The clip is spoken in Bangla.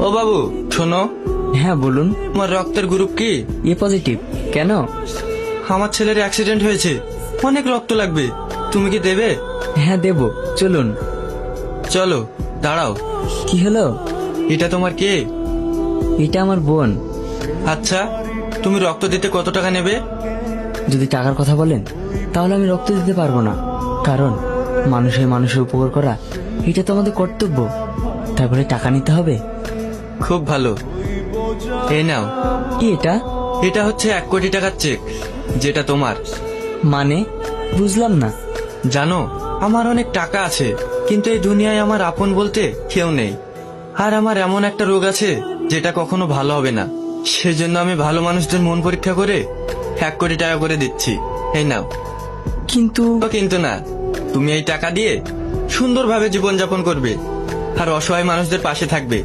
ও বাবু শোনো, হ্যাঁ বলুন। তোমার রক্তের গ্রুপ কি? এ পজিটিভ। কেন? আমার ছেলের অ্যাক্সিডেন্ট হয়েছে, অনেক রক্ত লাগবে, তুমি কি দেবে? হ্যাঁ দেব, চলুন। চলো। দাঁড়াও, কি হলো? এটা তোমার কে? এটা আমার বোন। আচ্ছা, তুমি রক্ত দিতে কত টাকা নেবে? যদি টাকার কথা বলেন তাহলে আমি রক্ত দিতে পারবো না, কারণ মানুষের উপকার করা এটা তো আমাদের কর্তব্য। তারপরে টাকা নিতে হবে? খুব ভালো, এই নাও। কি এটা? এটা হচ্ছে 1 কোটি টাকার চেক, যেটা তোমার। মানে বুঝলাম না। জানো, আমার অনেক টাকা আছে, কিন্তু এই দুনিয়ায় আমার আপন বলতে কেউ নেই। আর আমার এমন একটা রোগ আছে যেটা কখনো ভালো হবে না। সেজন্য আমি ভালো মানুষদের মন পরীক্ষা করে 1 কোটি টাকা করে দিচ্ছি। এই নাও। কিন্তু কিন্তু না, তুমি এই টাকা দিয়ে সুন্দরভাবে জীবনযাপন করবে আর অসহায় মানুষদের পাশে থাকবে।